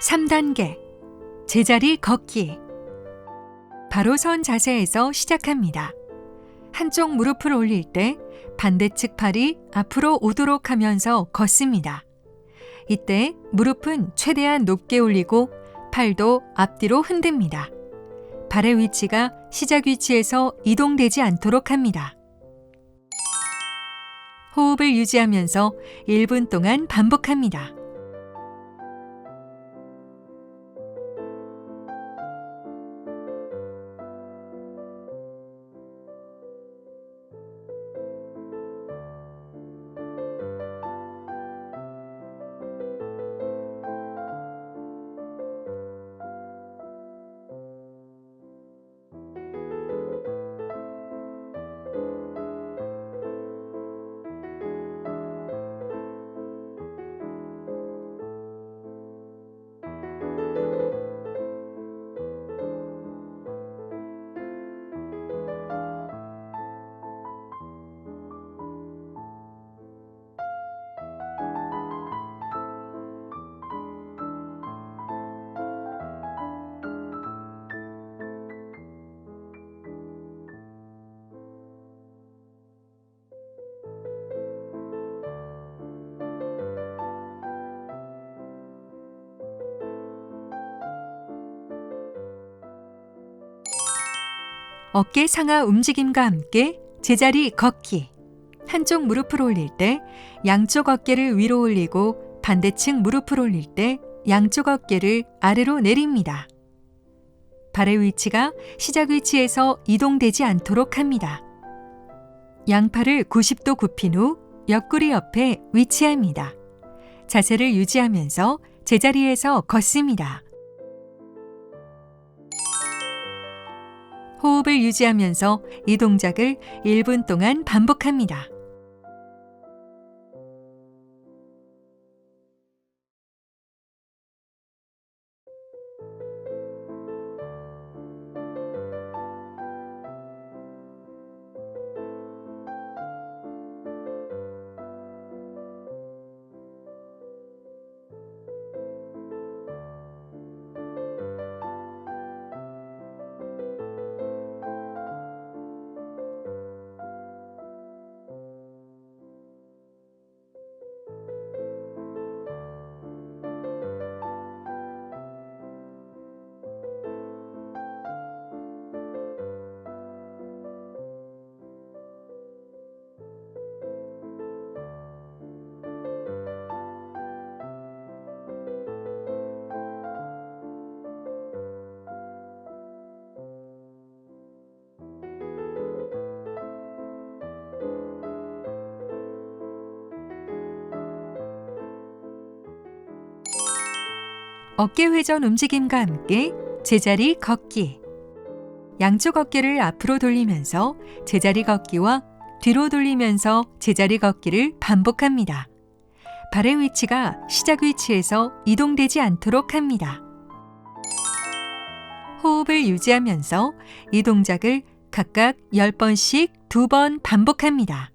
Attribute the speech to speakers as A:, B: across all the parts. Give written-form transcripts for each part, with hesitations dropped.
A: 3단계 제자리 걷기. 바로 선 자세에서 시작합니다. 한쪽 무릎을 올릴 때 반대측 팔이 앞으로 오도록 하면서 걷습니다. 이때 무릎은 최대한 높게 올리고 팔도 앞뒤로 흔듭니다. 발의 위치가 시작 위치에서 이동되지 않도록 합니다. 호흡을 유지하면서 1분 동안 반복합니다. 어깨 상하 움직임과 함께 제자리 걷기. 한쪽 무릎을 올릴 때 양쪽 어깨를 위로 올리고 반대측 무릎을 올릴 때 양쪽 어깨를 아래로 내립니다. 발의 위치가 시작 위치에서 이동되지 않도록 합니다. 양팔을 90도 굽힌 후 옆구리 옆에 위치합니다. 자세를 유지하면서 제자리에서 걷습니다. 호흡을 유지하면서 이 동작을 1분 동안 반복합니다. 어깨 회전 움직임과 함께 제자리 걷기. 양쪽 어깨를 앞으로 돌리면서 제자리 걷기와 뒤로 돌리면서 제자리 걷기를 반복합니다. 발의 위치가 시작 위치에서 이동되지 않도록 합니다. 호흡을 유지하면서 이 동작을 각각 10번씩 2번 반복합니다.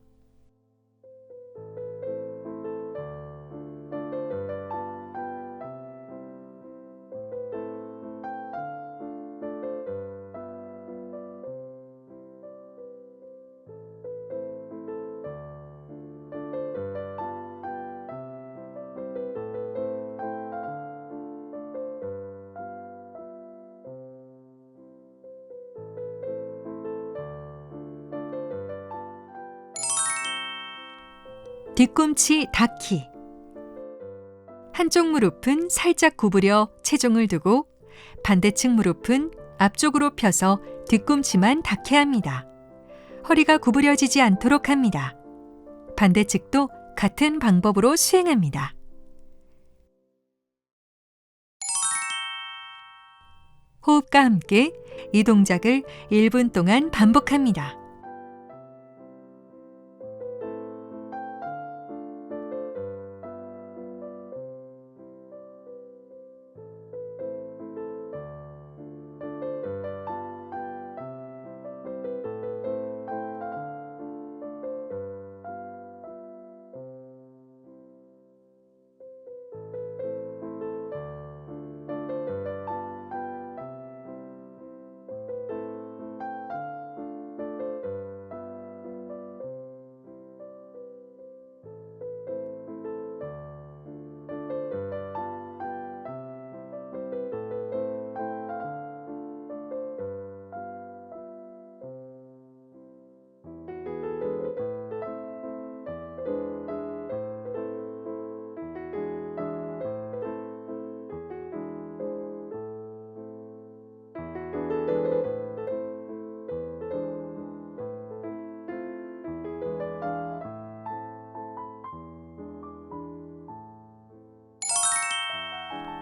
A: 뒤꿈치 닿기. 한쪽 무릎은 살짝 구부려 체중을 두고 반대측 무릎은 앞쪽으로 펴서 뒤꿈치만 닿게 합니다. 허리가 구부려지지 않도록 합니다. 반대측도 같은 방법으로 수행합니다. 호흡과 함께 이 동작을 1분 동안 반복합니다.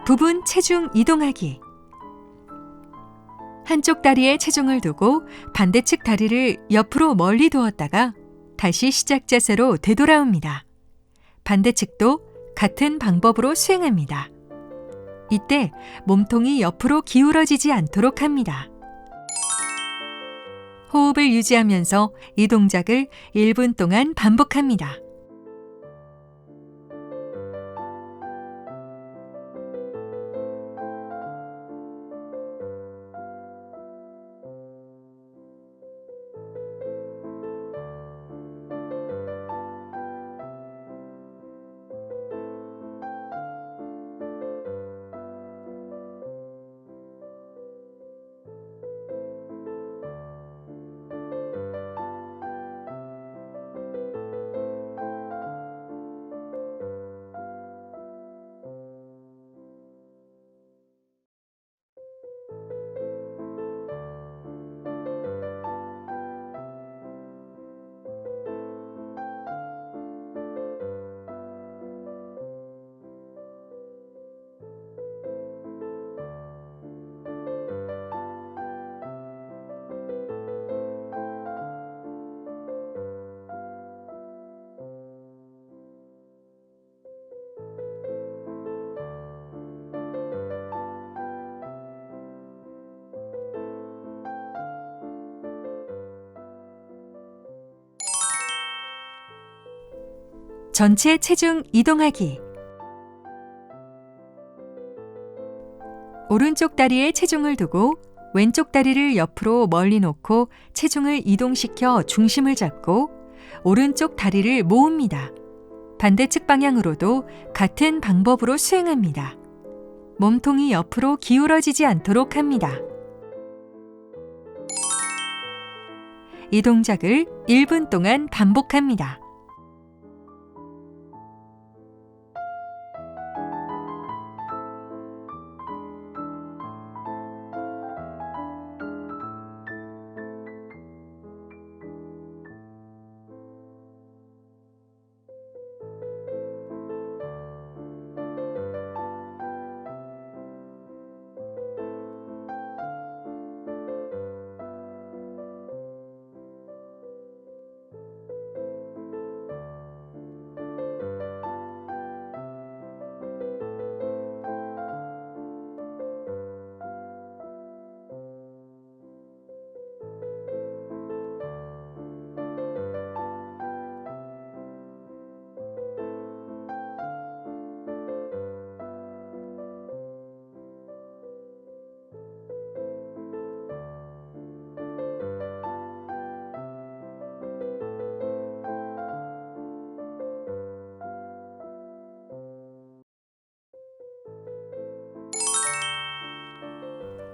A: 부분 체중 이동하기. 한쪽 다리에 체중을 두고 반대측 다리를 옆으로 멀리 두었다가 다시 시작 자세로 되돌아옵니다. 반대측도 같은 방법으로 수행합니다. 이때 몸통이 옆으로 기울어지지 않도록 합니다. 호흡을 유지하면서 이 동작을 1분 동안 반복합니다. 전체 체중 이동하기. 오른쪽 다리에 체중을 두고 왼쪽 다리를 옆으로 멀리 놓고 체중을 이동시켜 중심을 잡고 오른쪽 다리를 모읍니다. 반대측 방향으로도 같은 방법으로 수행합니다. 몸통이 옆으로 기울어지지 않도록 합니다. 이 동작을 1분 동안 반복합니다.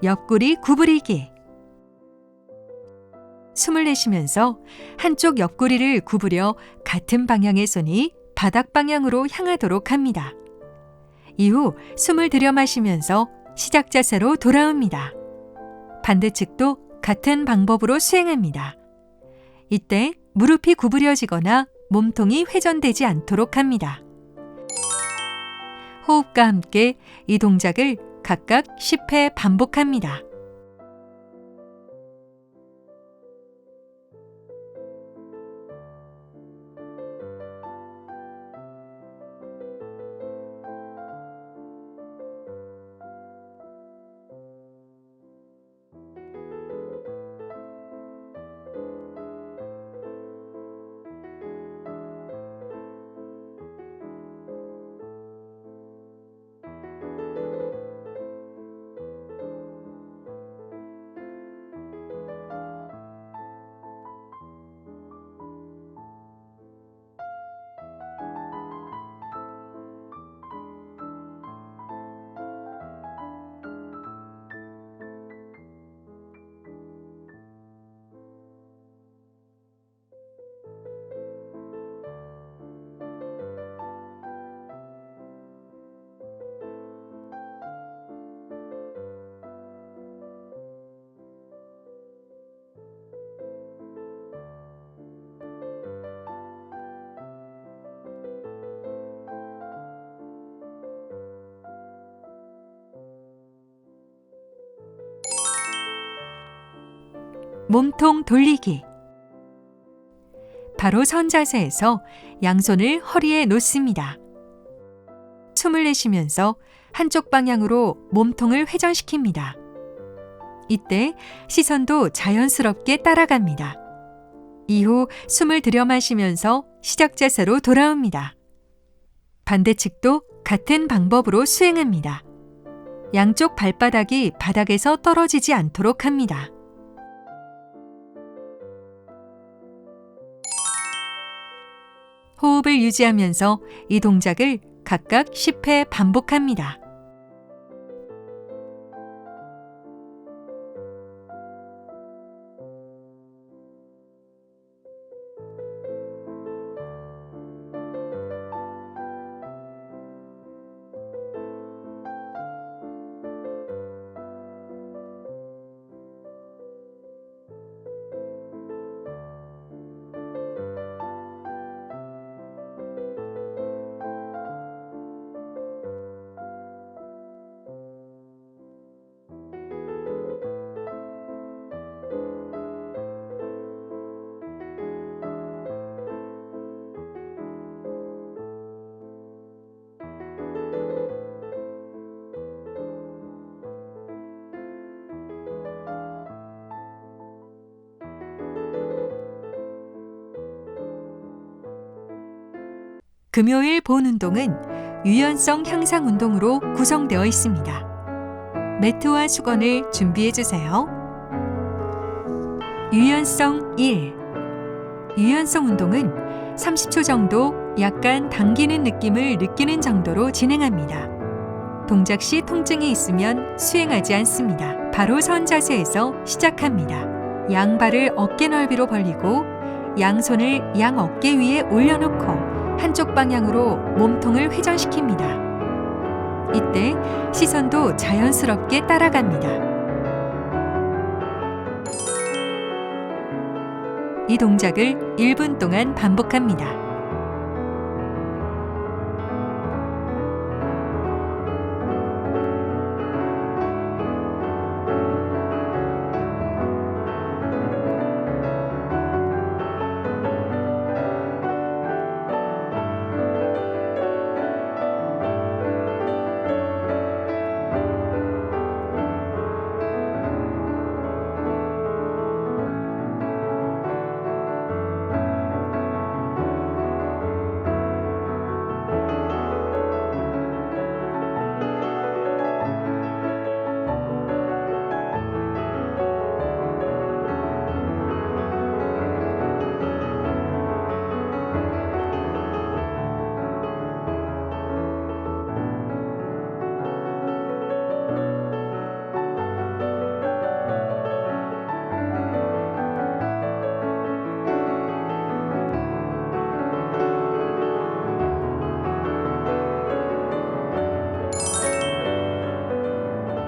A: 옆구리 구부리기. 숨을 내쉬면서 한쪽 옆구리를 구부려 같은 방향의 손이 바닥 방향으로 향하도록 합니다. 이후 숨을 들여 마시면서 시작 자세로 돌아옵니다. 반대측도 같은 방법으로 수행합니다. 이때 무릎이 구부려지거나 몸통이 회전되지 않도록 합니다. 호흡과 함께 이 동작을 각각 10회 반복합니다. 몸통 돌리기. 바로 선 자세에서 양손을 허리에 놓습니다. 숨을 내쉬면서 한쪽 방향으로 몸통을 회전시킵니다. 이때 시선도 자연스럽게 따라갑니다. 이후 숨을 들여 마시면서 시작 자세로 돌아옵니다. 반대측도 같은 방법으로 수행합니다. 양쪽 발바닥이 바닥에서 떨어지지 않도록 합니다. 호흡을 유지하면서 이 동작을 각각 10회 반복합니다. 금요일 본 운동은 유연성 향상 운동으로 구성되어 있습니다. 매트와 수건을 준비해 주세요. 유연성 1. 유연성 운동은 30초 정도 약간 당기는 느낌을 느끼는 정도로 진행합니다. 동작 시 통증이 있으면 수행하지 않습니다. 바로 선 자세에서 시작합니다. 양발을 어깨 넓이로 벌리고 양손을 양 어깨 위에 올려놓고 한쪽 방향으로 몸통을 회전시킵니다. 이때 시선도 자연스럽게 따라갑니다. 이 동작을 1분 동안 반복합니다.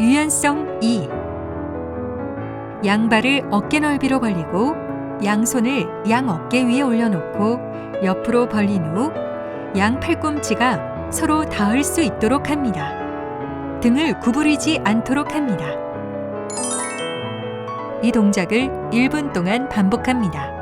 A: 유연성 2. 양발을 어깨 넓이로 벌리고 양손을 양 어깨 위에 올려놓고 옆으로 벌린 후 양 팔꿈치가 서로 닿을 수 있도록 합니다. 등을 구부리지 않도록 합니다. 이 동작을 1분 동안 반복합니다.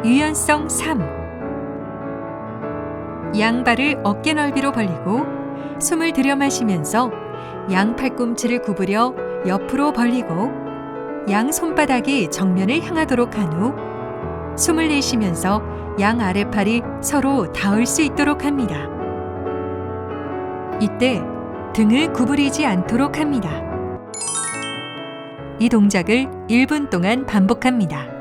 A: 유연성 3. 양발을 어깨 넓이로 벌리고 숨을 들여 마시면서 양 팔꿈치를 구부려 옆으로 벌리고 양 손바닥이 정면을 향하도록 한 후 숨을 내쉬면서 양 아랫팔이 서로 닿을 수 있도록 합니다. 이때 등을 구부리지 않도록 합니다. 이 동작을 1분 동안 반복합니다.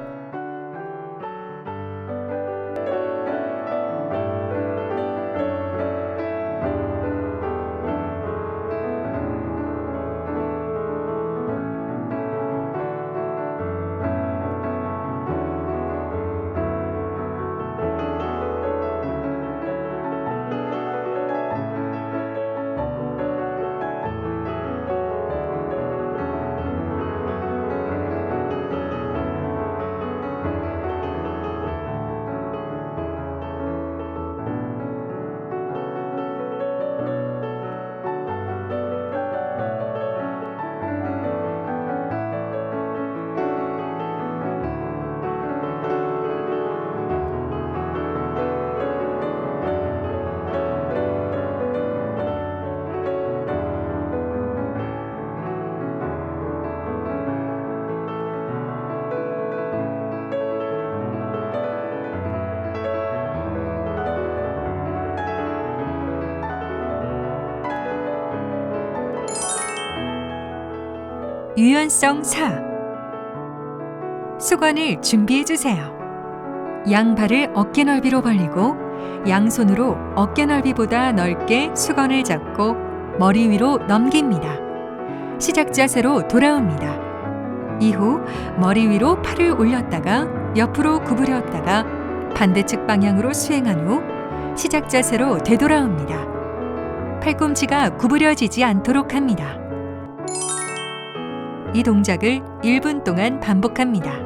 A: 유연성 4. 수건을 준비해 주세요. 양발을 어깨 넓이로 벌리고 양손으로 어깨 넓이보다 넓게 수건을 잡고 머리 위로 넘깁니다. 시작 자세로 돌아옵니다. 이후 머리 위로 팔을 올렸다가 옆으로 구부렸다가 반대측 방향으로 수행한 후 시작 자세로 되돌아옵니다. 팔꿈치가 구부려지지 않도록 합니다. 이 동작을 1분 동안 반복합니다.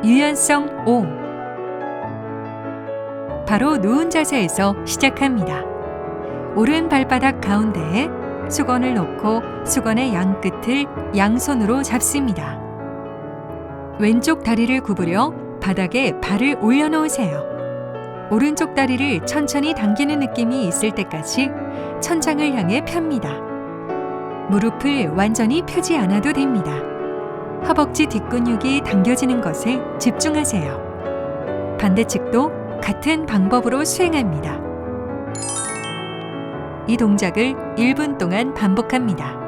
A: 유연성 5. 바로 누운 자세에서 시작합니다. 오른 발바닥 가운데에 수건을 놓고 수건의 양 끝을 양손으로 잡습니다. 왼쪽 다리를 구부려 바닥에 발을 올려놓으세요. 오른쪽 다리를 천천히 당기는 느낌이 있을 때까지 천장을 향해 펴니다. 무릎을 완전히 펴지 않아도 됩니다. 허벅지 뒷근육이 당겨지는 것에 집중하세요. 반대측도 같은 방법으로 수행합니다. 이 동작을 1분 동안 반복합니다.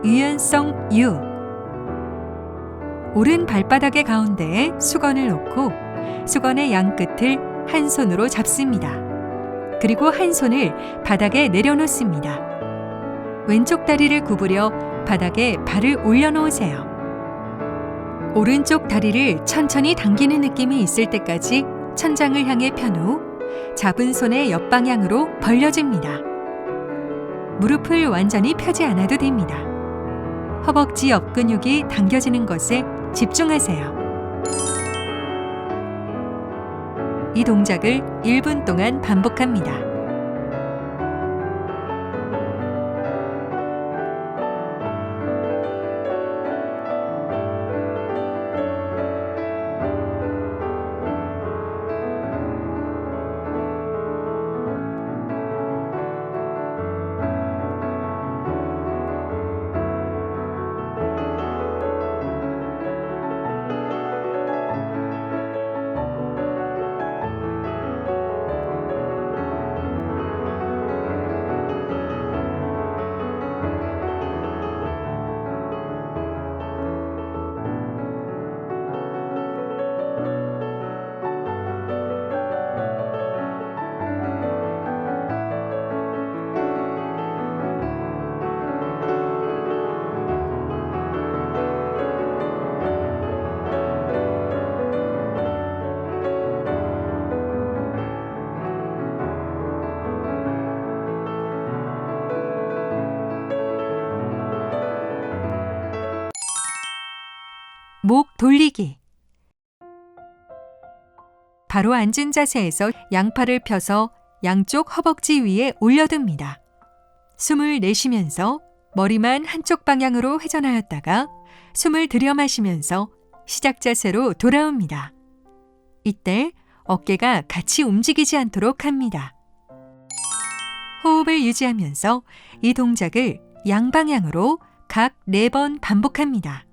A: 유연성 U. 오른 발바닥의 가운데에 수건을 놓고 수건의 양 끝을 한 손으로 잡습니다. 그리고 한 손을 바닥에 내려놓습니다. 왼쪽 다리를 구부려 바닥에 발을 올려놓으세요. 오른쪽 다리를 천천히 당기는 느낌이 있을 때까지 천장을 향해 편 후 잡은 손의 옆방향으로 벌려줍니다. 무릎을 완전히 펴지 않아도 됩니다. 허벅지 옆 근육이 당겨지는 것에 집중하세요. 이 동작을 1분 동안 반복합니다. 목 돌리기. 바로 앉은 자세에서 양팔을 펴서 양쪽 허벅지 위에 올려둡니다. 숨을 내쉬면서 머리만 한쪽 방향으로 회전하였다가 숨을 들여 마시면서 시작 자세로 돌아옵니다. 이때 어깨가 같이 움직이지 않도록 합니다. 호흡을 유지하면서 이 동작을 양방향으로 각 4번 반복합니다.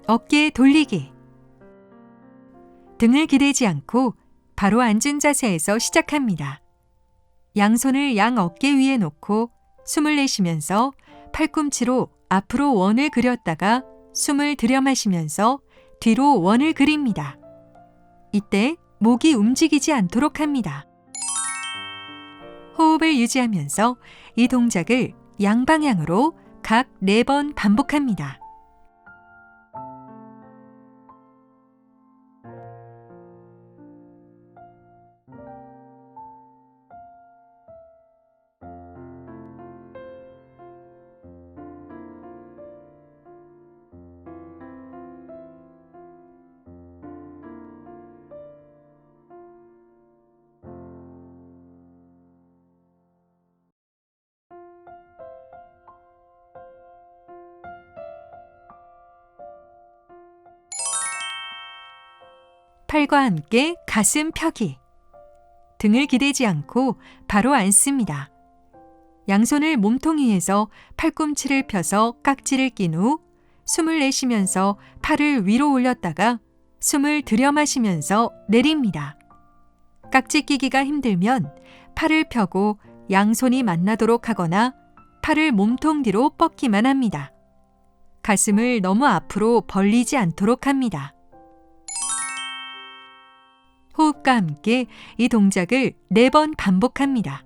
A: 어깨 돌리기. 등을 기대지 않고 바로 앉은 자세에서 시작합니다. 양손을 양 어깨 위에 놓고 숨을 내쉬면서 팔꿈치로 앞으로 원을 그렸다가 숨을 들여 마시면서 뒤로 원을 그립니다. 이때 목이 움직이지 않도록 합니다. 호흡을 유지하면서 이 동작을 양방향으로 각 4번 반복합니다. 팔과 함께 가슴 펴기. 등을 기대지 않고 바로 앉습니다. 양손을 몸통 위에서 팔꿈치를 펴서 깍지를 낀 후 숨을 내쉬면서 팔을 위로 올렸다가 숨을 들여 마시면서 내립니다. 깍지 끼기가 힘들면 팔을 펴고 양손이 만나도록 하거나 팔을 몸통 뒤로 뻗기만 합니다. 가슴을 너무 앞으로 벌리지 않도록 합니다. 호흡과 함께 이 동작을 4번 반복합니다.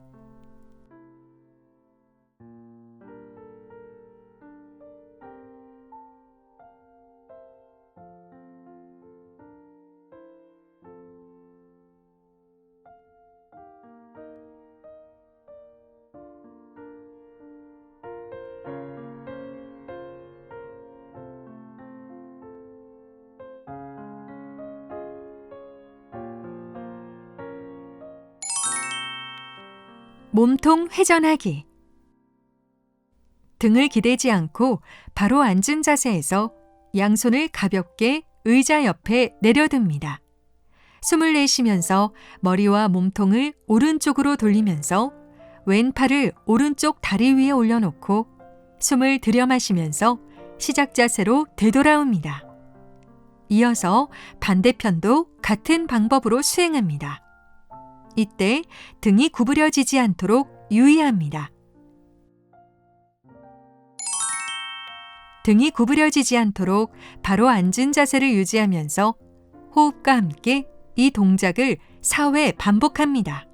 A: 몸통 회전하기. 등을 기대지 않고 바로 앉은 자세에서 양손을 가볍게 의자 옆에 내려둡니다. 숨을 내쉬면서 머리와 몸통을 오른쪽으로 돌리면서 왼팔을 오른쪽 다리 위에 올려놓고 숨을 들여마시면서 시작 자세로 되돌아옵니다. 이어서 반대편도 같은 방법으로 수행합니다. 이때 등이 구부려지지 않도록 유의합니다. 등이 구부려지지 않도록 바로 앉은 자세를 유지하면서 호흡과 함께 이 동작을 4회 반복합니다.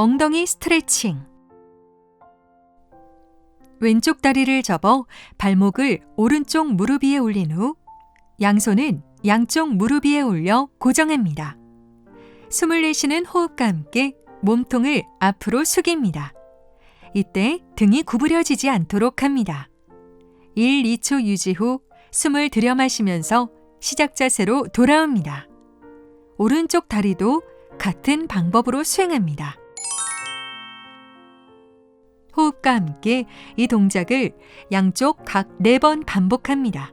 A: 엉덩이 스트레칭. 왼쪽 다리를 접어 발목을 오른쪽 무릎 위에 올린 후 양손은 양쪽 무릎 위에 올려 고정합니다. 숨을 내쉬는 호흡과 함께 몸통을 앞으로 숙입니다. 이때 등이 구부려지지 않도록 합니다. 1, 2초 유지 후 숨을 들여마시면서 시작 자세로 돌아옵니다. 오른쪽 다리도 같은 방법으로 수행합니다. 호흡과 함께 이 동작을 양쪽 각 4번 반복합니다.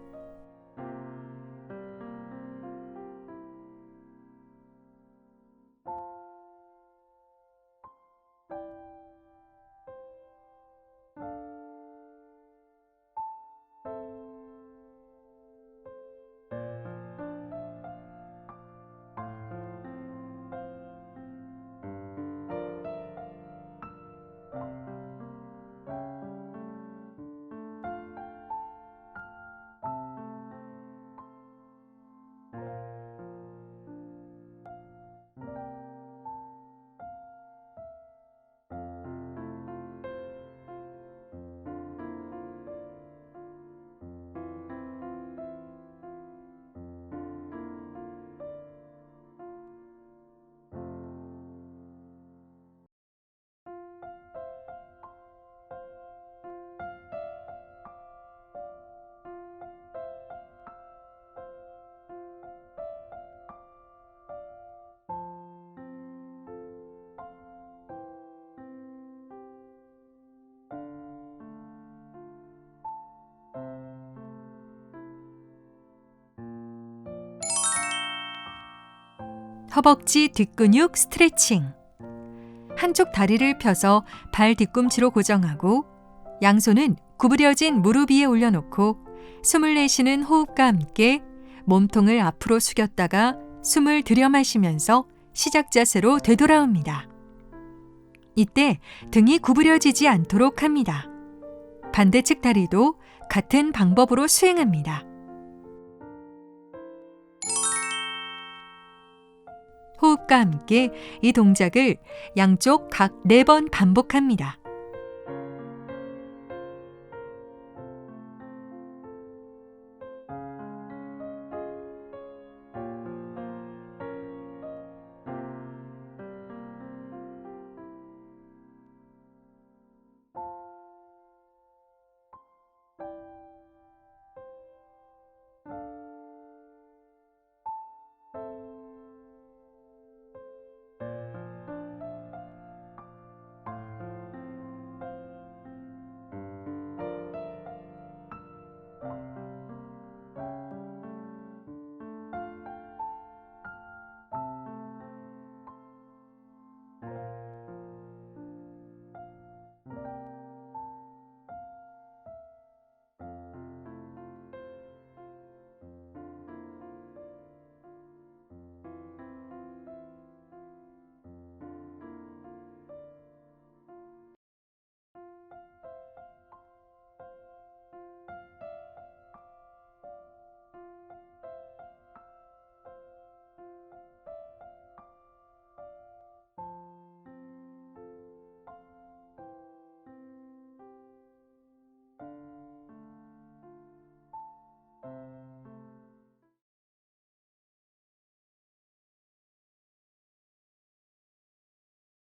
A: 허벅지 뒷근육 스트레칭. 한쪽 다리를 펴서 발 뒤꿈치로 고정하고 양손은 구부려진 무릎 위에 올려놓고 숨을 내쉬는 호흡과 함께 몸통을 앞으로 숙였다가 숨을 들여마시면서 시작 자세로 되돌아옵니다. 이때 등이 구부려지지 않도록 합니다. 반대측 다리도 같은 방법으로 수행합니다. 호흡과 함께 이 동작을 양쪽 각 4번 반복합니다.